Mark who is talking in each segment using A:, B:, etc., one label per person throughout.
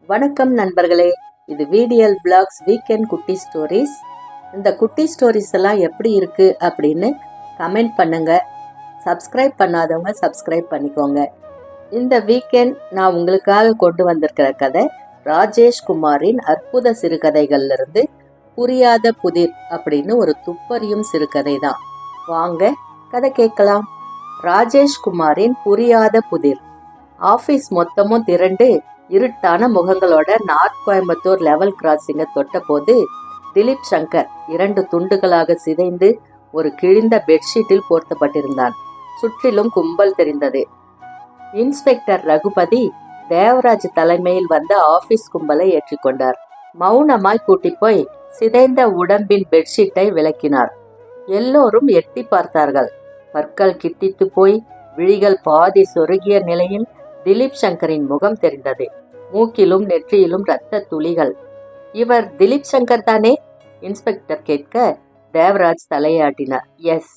A: வணக்கம் நண்பர்களே, இது VDL Vlogs வீக்கெண்ட் குட்டி ஸ்டோரிஸ். இந்த குட்டி ஸ்டோரிஸ் எல்லாம் எப்படி இருக்கு அப்படின்னு கமெண்ட் பண்ணுங்க. சப்ஸ்கிரைப் பண்ணாதவங்க சப்ஸ்கிரைப் பண்ணிக்கோங்க. இந்த வீக்கெண்ட் நான் உங்களுக்காக கொண்டு வந்திருக்கிற கதை ராஜேஷ் குமாரின் அற்புத சிறுகதைகள்ல இருந்து புரியாத புதிர் அப்படின்னு ஒரு துப்பறியும் சிறுகதை தான். வாங்க கதை கேட்கலாம். ராஜேஷ் குமாரின் புரியாத புதிர். ஆபீஸ் மொத்தமும் திரண்டு இருட்டான முகங்களோட நார்த் கோயம்புத்தூர் லெவல் கிராசிங்கை தொட்ட போது திலீப் சங்கர் 2 துண்டுகளாக சிதைந்து ஒரு கிழிந்த பெட்ஷீட்டில் போர்த்தப்பட்டிருந்தான். சுற்றிலும் கும்பல் தெரிந்தது. இன்ஸ்பெக்டர் ரகுபதி தேவராஜ் தலைமையில் வந்த ஆபீஸ் கும்பலை ஏற்றிக்கொண்டார். மௌனமாய் கூட்டி போய் சிதைந்த உடம்பின் பெட்ஷீட்டை விளக்கினார். எல்லோரும் எட்டி பார்த்தார்கள். பற்கள் கிட்டித்து போய் விழிகள் பாதி சொருகிய நிலையில் திலீப் சங்கரின் முகம் தெரிந்தது. மூக்கிலும் நெற்றியிலும் இரத்த துளிகள். இவர் திலீப் சங்கர் தானே? இன்ஸ்பெக்டர் கேட்க தேவராஜ் தலையாட்டினார். எஸ்.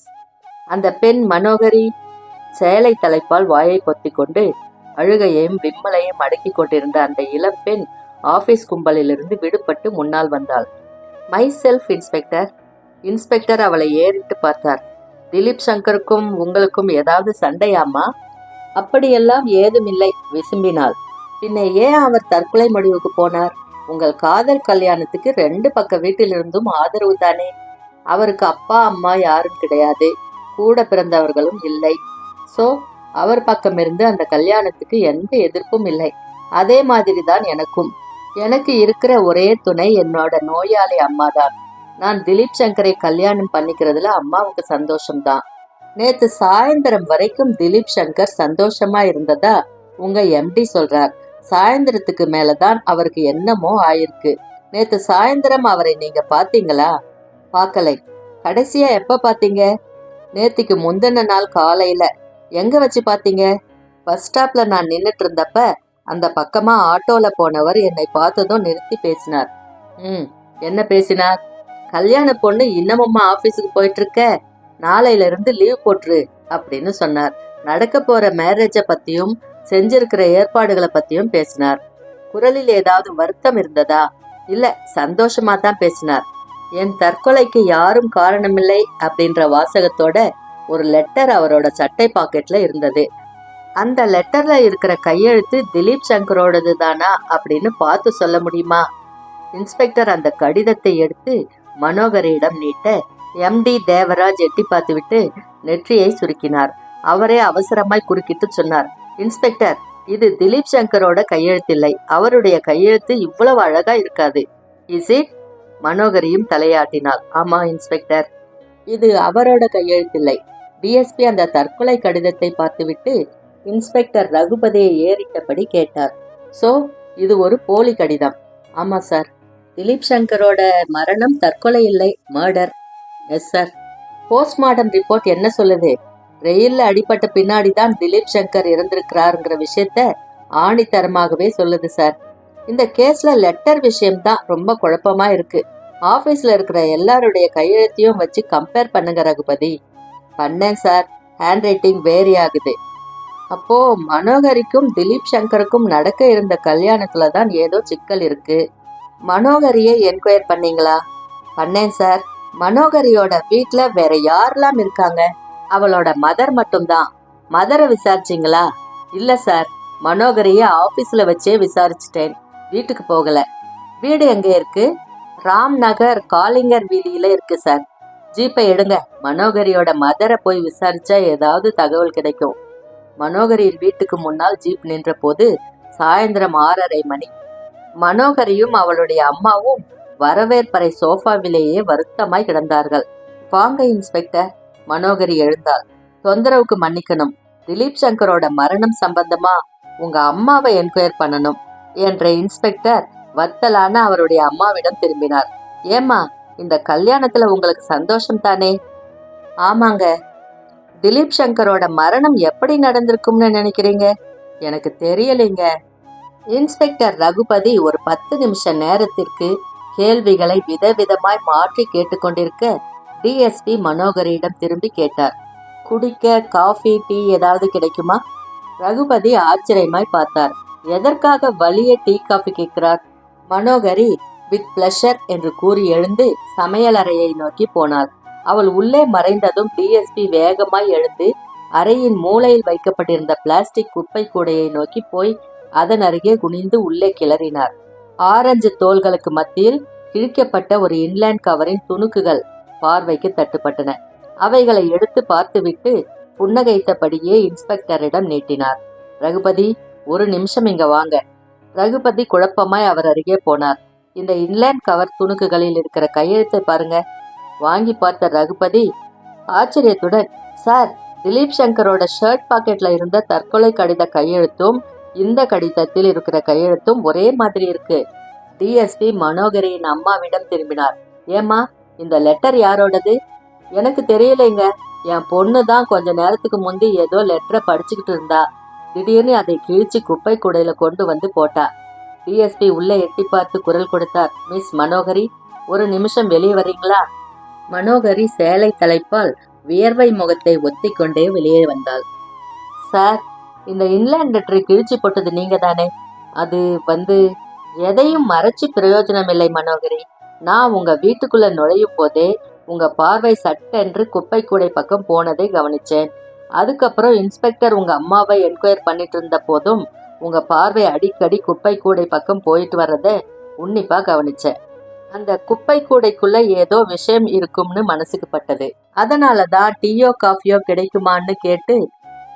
A: அந்த பெண் மனோகரி சேலை தலைப்பால் வாயை பொத்திக் கொண்டு அழுகையையும் விம்மலையும் அடக்கி கொண்டிருந்த அந்த இளம் பெண் ஆபீஸ் கும்பலிலிருந்து விடுபட்டு முன்னால் வந்தாள். My self inspector. இன்ஸ்பெக்டர் அவளை ஏறிட்டு பார்த்தார். திலீப் சங்கருக்கும் உங்களுக்கும் ஏதாவது சண்டையாமா? அப்படியெல்லாம் ஏதுமில்லை, விசும்பினாள். பின்ன ஏன் அவர் தற்கொலை முடிவுக்கு போனார்? உங்கள் காதல் கல்யாணத்துக்கு 2 பக்க வீட்டிலிருந்தும் ஆதரவு தானே. அவருக்கு அப்பா அம்மா யாரும் கிடையாது, கூட பிறந்தவர்களும் இல்லை. சோ அவர் பக்கமிருந்து அந்த கல்யாணத்துக்கு எந்த எதிர்ப்பும் இல்லை. அதே மாதிரி தான் எனக்கும். எனக்கு இருக்கிற ஒரே துணை என்னோட நோயாளி அம்மாதான். நான் திலீப் சங்கரை கல்யாணம் பண்ணிக்கிறதுல அம்மாவுக்கு சந்தோஷம்தான். நேத்து சாயந்தரம் வரைக்கும் திலீப் சங்கர் சந்தோஷமா இருந்ததா உங்க எம்டி சொல்றார். சாயந்தரத்துக்கு மேலதான் அவருக்கு என்னமோ ஆயிருக்கு. நேத்து சாயந்தரம் அவரை நீங்க பாத்தீங்களா? பார்க்கலை. கடைசியா எப்ப பாத்தீங்க? நேத்துக்கு முந்தின நாள் காலையில. எங்க வச்சு பாத்தீங்க? பஸ் ஸ்டாப்ல நான் நின்னுட்டு இருந்தப்ப அந்த பக்கமா ஆட்டோல போனவர் என்னை பார்த்ததும் நிறுத்தி பேசினார். என்ன பேசினார்? கல்யாண பொண்ணு இன்னமும்மா ஆபீஸுக்கு போயிட்டு இருக்க, நாளையில இருந்து லீவ் போட்டுரு அப்படின்னு சொன்னார். நடக்க போற மேரேஜ பத்தியும் செஞ்சிருக்கிற ஏற்பாடுகளை பத்தியும் பேசினார். குரலில் ஏதாவது வருத்தம் இருந்ததா? இல்ல, சந்தோஷமா தான் பேசினார். என் தற்கொலைக்கு யாரும் காரணமில்லை அப்படின்ற வாசகத்தோட ஒரு லெட்டர் அவரோட சட்டை பாக்கெட்ல இருந்தது. அந்த லெட்டர்ல இருக்கிற கையெழுத்து திலீப் சங்கரோடது தானா அப்படின்னு பார்த்து சொல்ல முடியுமா? இன்ஸ்பெக்டர் அந்த கடிதத்தை எடுத்து மனோகரியிடம் நீட்ட எம்டி தேவராஜ் எட்டி பார்த்துவிட்டு நெற்றியை சுருக்கினார். அவரே அவசரமாய் குறுக்கிட்டு சொன்னார். இன்ஸ்பெக்டர், இது திலீப் சங்கரோட கையெழுத்தில்லை. அவருடைய கையெழுத்து இவ்வளவு அழகா இருக்காது. Is it? மனோகரியும் தலையாட்டினாள். ஆமா இன்ஸ்பெக்டர், இது அவரோட கையெழுத்தில்லை. டிஎஸ்பி அந்த தற்கொலை கடிதத்தை பார்த்துவிட்டு இன்ஸ்பெக்டர் ரகுபதியை ஏறிட்டபடி கேட்டார். சோ இது ஒரு போலி கடிதம்? ஆமா சார். திலீப் சங்கரோட மரணம் தற்கொலை இல்லை, murder. Yes sir. Post-mortem report என்ன சொல்லுது? ரெயில்ல அடிபட்ட பின்னாடிதான் திலீப் சங்கர் இறந்திருக்கிறாருங்கிற விஷயத்த ஆணித்தரமாகவே சொல்லுது சார். இந்த கேஸ்ல லெட்டர் விஷயம்தான் ரொம்ப குழப்பமா இருக்கு. ஆபீஸ்ல இருக்கிற எல்லாருடைய கையெழுத்தையும் வச்சு கம்பேர் பண்ணுங்க ரகுபதி. பண்ணேன் சார். ஹேண்ட் ரைட்டிங் வேரி ஆகுது. அப்போ மனோகரிக்கும் திலீப் சங்கருக்கும் நடக்க இருந்த கல்யாணத்துல தான் ஏதோ சிக்கல் இருக்கு. மனோகரியை என்கொயர் பண்ணீங்களா? பண்ணேன் சார். மனோகரியோட வீட்ல வேற யாரெல்லாம் இருக்காங்க? அவளோட மதர் மட்டும்தான். மதரை விசாரிச்சிங்களா? இல்ல சார், மனோகரிய ஆபீஸ்ல வச்சே விசாரிச்சிட்டேன். வீட்டுக்கு போகல. வீடு எங்க இருக்கு? ராம் நகர் காலிங்கர் வீதியில இருக்கு சார். ஜீப்பை எடுங்க. மனோகரியோட மதரை போய் விசாரிச்சா ஏதாவது தகவல் கிடைக்கும். மனோகரியின் வீட்டுக்கு முன்னால் ஜீப் நின்ற போது சாயந்தரம் 6:30 மணி. மனோகரியும் அவளுடைய அம்மாவும் வரவேற்பறை சோஃபாவிலேயே வருத்தமாய் கிடந்தார்கள். வாங்க இன்ஸ்பெக்டர். மனோகரி எழுந்தாள். தொந்தரவுக்கு மன்னிக்கணும். திலீப் சங்கரோட மரணம் சம்பந்தமா உங்க அம்மாவை என்கொயர் பண்ணணும் என்ற இன்ஸ்பெக்டர் வத்தலான அவருடைய அம்மாவிடம் திரும்பினார். ஏமா, இந்த கல்யாணத்துல உங்களுக்கு சந்தோஷம் தானே? ஆமாங்க. திலீப் சங்கரோட மரணம் எப்படி நடந்திருக்கும்னு நினைக்கிறீங்க? எனக்கு தெரியலைங்க. இன்ஸ்பெக்டர் ரகுபதி ஒரு 10 நிமிஷ நேரத்திற்கு கேள்விகளை விதவிதமாய் மாற்றி கேட்டுக்கொண்டிருக்க டிஎஸ்பி மனோகரியிடம் திரும்பி கேட்டார். குடிக்க காஃபி, டீ ஏதாவது கிடைக்குமா? ரகுபதி ஆச்சரியமாய் பார்த்தார். எதற்காக வலிய டீ காஃபி கேட்கிறார்? மனோகரி வித் பிளஷர் என்று கூறி எழுந்து சமையலறையை நோக்கி போனாள். அவள் உள்ளே மறைந்ததும் டிஎஸ்பி வேகமாய் எழுந்து அறையின் மூலையில் வைக்கப்பட்டிருந்த பிளாஸ்டிக் குப்பை கூடையை நோக்கி போய் அதன் அருகே குனிந்து உள்ளே கிளறினார். ஆரஞ்சு தோள்களுக்கு மத்தியில் கிழிக்கப்பட்ட ஒரு இன்லேண்ட் கவரின் துணுக்குகள் பார்வைக்கு தட்டுப்பட்டன. அவைகளை எடுத்து பார்த்துவிட்டு புன்னகைத்தபடியே இன்ஸ்பெக்டரிடம் நீட்டினார். ரகுபதி, ஒரு நிமிஷம் இங்க வாங்க. ரகுபதி குழப்பமாய் அவர் அருகே போனார். இந்த இன்லேண்ட் கவர் துணுக்குகளில் இருக்கிற கையெழுத்தை பாருங்க. வாங்கி பார்த்த ரகுபதி ஆச்சரியத்துடன், சார், திலீப் சங்கரோட ஷர்ட் பாக்கெட்ல இருந்த தற்கொலை கடித கையெழுத்தும் இந்த கடிதத்தில் இருக்கிற கையெழுத்தும் ஒரே மாதிரி இருக்கு. டிஎஸ்பி மனோகரியின் அம்மாவிடம் திரும்பினார். ஏம்மா, இந்த லெட்டர் யாரோடது? எனக்கு தெரியலைங்க. என் பொண்ணு தான் கொஞ்ச நேரத்துக்கு முந்தி ஏதோ லெட்டரை படிச்சுக்கிட்டு இருந்தா. திடீர்னு அதை கிழிச்சு குப்பை கூடையில கொண்டு வந்து போட்டா. டிஎஸ்பி உள்ளே எட்டி பார்த்து குரல் கொடுத்தார். மிஸ் மனோகரி, ஒரு நிமிஷம் வெளியே வரீங்களா? மனோகரி சேலை தலைப்பால் வியர்வை முகத்தை ஒத்திக்கொண்டே வெளியே வந்தாள். சார், இந்த இன்லேண்ட் லெட்டரை கிழிச்சு போட்டது நீங்க தானே? அது எதையும் மறைச்சு பிரயோஜனம் இல்லை மனோகரி. நான் உங்க வீட்டுக்குள்ள நுழையும் போதே உங்க பார்வை சட்டென்று குப்பை கூடை பக்கம் போனதை கவனிச்சேன். அதுக்கப்புறம் இன்ஸ்பெக்டர் உங்க அம்மாவை என்கொயர் பண்ணிட்டு இருந்த போதும் உங்க பார்வை அடிக்கடி குப்பை கூடை பக்கம் போயிட்டு வர்றத உன்னிப்பா கவனிச்சேன். அந்த குப்பை கூடைக்குள்ள ஏதோ விஷயம் இருக்கும்னு மனசுக்கு பட்டது. அதனாலதான் டீயோ காஃபியோ கிடைக்குமான்னு கேட்டு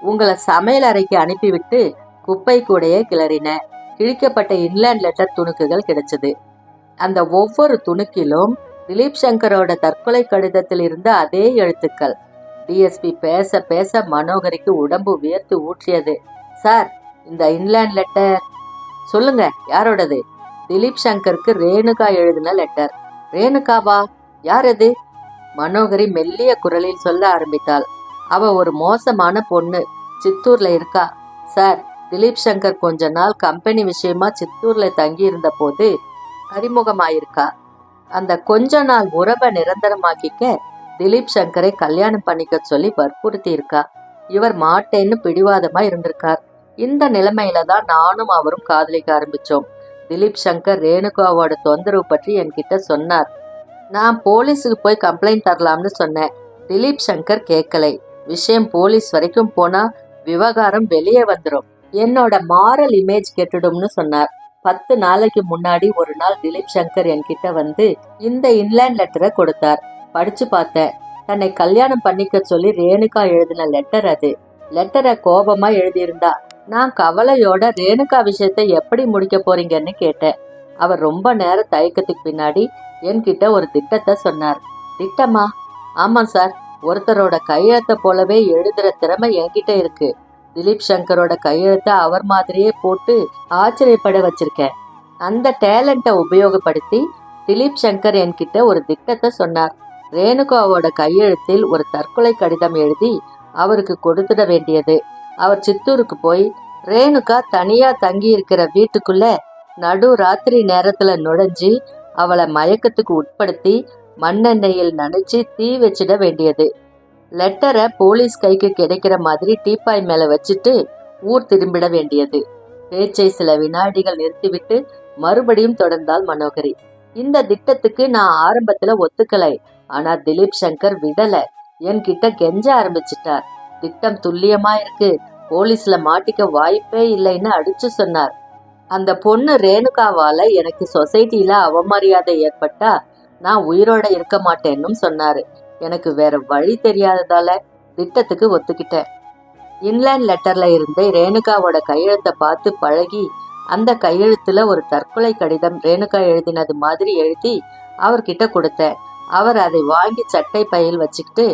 A: உங்களை சமையல் அறைக்கு அனுப்பிவிட்டு குப்பை கூடையை கிளறினேன். கிழிக்கப்பட்ட இன்லேண்ட் லெட்டர் துணுக்குகள் கிடைச்சது. அந்த ஒவ்வொரு துணுக்கிலும் திலீப் சங்கரோட தற்கொலை கடிதத்தில் இருந்த அதே எழுத்துக்கள். டிஎஸ்பி பேச பேச மனோகரிக்கு உடம்பு வியர்த்து ஊற்றியது. சார், இந்த இன்லேண்ட் லெட்டர் சொல்லுங்க, யாரோடது? திலீப் சங்கருக்கு ரேணுகா எழுதின லெட்டர். ரேணுகாவா? யார் அது? மனோகரி மெல்லிய குரலில் சொல்ல ஆரம்பித்தாள். அவ ஒரு மோசமான பொண்ணு, சித்தூர்ல இருக்கா. சார், திலீப் சங்கர் கொஞ்ச நாள் கம்பெனி விஷயமா சித்தூர்ல தங்கி இருந்த போது அறிமுகமாயிருக்கா. அந்த கொஞ்ச நாள் உறவை நிரந்தரமாக்கிக்க திலீப் சங்கரை கல்யாணம் பண்ணிக்க சொல்லி வற்புறுத்தி இருக்கா. இவர் மாட்டேன்னு பிடிவாதமா இருந்திருக்கார். இந்த நிலைமையில தான் நானும் அவரும் காதலிக்க ஆரம்பிச்சோம். திலீப் சங்கர் ரேணுகாவோட தொந்தரவு பற்றி என்கிட்ட சொன்னார். நான் போலீஸுக்கு போய் கம்ப்ளைண்ட் தரலாம்னு சொன்னேன். திலீப் சங்கர் கேட்கலை. விஷயம் போலீஸ் வரைக்கும் போனா விவகாரம் வெளியே வந்துடும், என்னோட மாரல் இமேஜ் கெட்டுடும்னு சொன்னார். 10 நாளைக்கு முன்னாடி ஒரு நாள் திலீப் சங்கர் என்கிட்ட வந்து இந்த இன்லேண்ட் லெட்டரை கொடுத்தார். படிச்சு பார்த்தேன். தன்னை கல்யாணம் பண்ணிக்க சொல்லி ரேணுகா எழுதின லெட்டர் அது. லெட்டரை கோபமா எழுதியிருந்தா. நான் கவலையோட ரேணுகா விஷயத்தை எப்படி முடிக்க போறீங்கன்னு கேட்டேன். அவர் ரொம்ப நேரம் தயக்கத்துக்கு பின்னாடி என்கிட்ட ஒரு திட்டத்தை சொன்னார். திட்டமா? ஆமா சார், ஒருத்தரோட கையெழுத்தை போலவே எழுதுற திறமை என்கிட்ட இருக்கு. திலீப் சங்கரோட கையெழுத்தை அவர் மாதிரியே போட்டு ஆச்சரியப்பட வச்சிருக்கேன். அந்த டேலண்ட்டை உபயோகப்படுத்தி திலீப் சங்கர் என்கிட்ட ஒரு திட்டத்தை சொன்னார். ரேணுகாவோட கையெழுத்தில் ஒரு தற்கொலை கடிதம் எழுதி அவருக்கு கொடுத்துட வேண்டியது. அவர் சித்தூருக்கு போய் ரேணுகா தனியா தங்கி இருக்கிற வீட்டுக்குள்ள நடு ராத்திரி நேரத்துல நுழைஞ்சி அவளை மயக்கத்துக்கு உட்படுத்தி மண்ணெண்ணெயில் நனைச்சி தீ வச்சிட வேண்டியது. லெட்டரை போலீஸ் கைக்கு கிடைக்கிற மாதிரி டீப்பாய் மேல வச்சுட்டு ஊர் திரும்பிட வேண்டியது. பேச்சை சில வினாடிகள் நிறுத்திவிட்டு மறுபடியும் தொடர்ந்தாள் மனோகரி. இந்த திட்டத்துக்கு நான் ஆரம்பத்துல ஒத்துக்கலை. ஆனா திலீப் சங்கர் விடல. என்கிட்ட கெஞ்ச ஆரம்பிச்சிட்டார். திட்டம் துல்லியமா இருக்கு, போலீஸ்ல மாட்டிக்க வாய்ப்பே இல்லைன்னு அடிச்சு சொன்னார். அந்த பொண்ணு ரேணுகாவால எனக்கு சொசைட்டில அவமரியாதை ஏற்பட்டா நான் உயிரோட இருக்க மாட்டேன்னு சொன்னாரு. எனக்கு வேற வழி தெரியாததால திட்டத்துக்கு ஒத்துக்கிட்டேன். இன்லேண்ட் லெட்டர்ல இருந்து ரேணுகாவோட கையெழுத்தை பார்த்து பழகி அந்த கையெழுத்துல ஒரு தற்கொலை கடிதம் ரேணுகா எழுதினது மாதிரி எழுதி அவர்கிட்ட கொடுத்தேன். அவர் அதை வாங்கி சட்டை பையில் வச்சுக்கிட்டு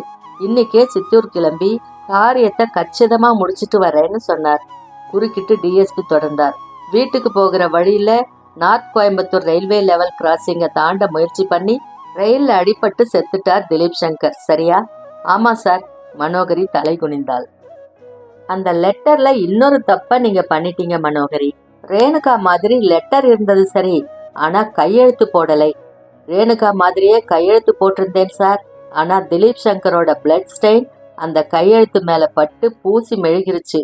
A: இன்னைக்கே சித்தூர் கிளம்பி காரியத்தை கச்சிதமா முடிச்சிட்டு வரேன்னு சொன்னார். குறுக்கிட்டு டிஎஸ்பி தொடர்ந்தார். வீட்டுக்கு போகிற வழியில நார்த் கோயம்புத்தூர் ரயில்வே லெவல் கிராசிங்க தாண்ட முயற்சி பண்ணி ரயில்ல அடிபட்டு செத்துட்டார் திலீப் சங்கர், சரியா? ஆமா சார். மனோகரி தலை குனிந்தாள். அந்த லெட்டர்ல இன்னொரு தப்ப நீங்க பண்ணிட்டீங்க மனோகரி. ரேணுகா மாதிரி லெட்டர் இருந்தது சரி, ஆனா கையெழுத்து போடலை. ரேணுகா மாதிரியே கையெழுத்து போட்டிருந்தேன் சார். ஆனா திலீப் சங்கரோட பிளட் ஸ்டெயின் அந்த கையெழுத்து மேல பட்டு பூசி மெழுகிருச்சு.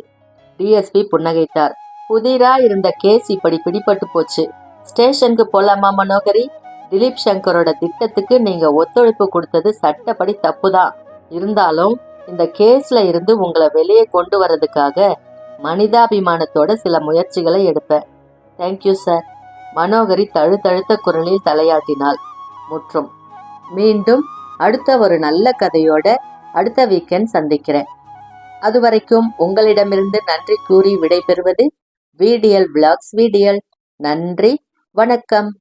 A: டிஎஸ்பி புன்னகைத்தார். புதிரா இருந்த கேஸ் இப்படி பிடிபட்டு போச்சு. ஸ்டேஷனுக்கு போலாமா மனோகரி? திலீப் சங்கரோட திட்டத்துக்கு நீங்க ஒத்துழைப்பு கொடுத்தது சட்டப்படி தப்புதான். இருந்தாலும் இந்த கேஸ்ல இருந்து உங்களை வெளியே கொண்டு வர்றதுக்காக மனிதாபிமானத்தோட சில முயற்சிகளை எடுப்பேன். Thank you sir. மனோகரி தழுதழுத்த குரலில் தலையாட்டினாள். முற்றும். மீண்டும் அடுத்த ஒரு நல்ல கதையோட அடுத்த வீக்கெண்ட் சந்திக்கிறேன். அதுவரைக்கும் உங்களிடமிருந்து நன்றி கூறி விடைபெறுவது VDL Vlogs VDL. நன்றி, வணக்கம்.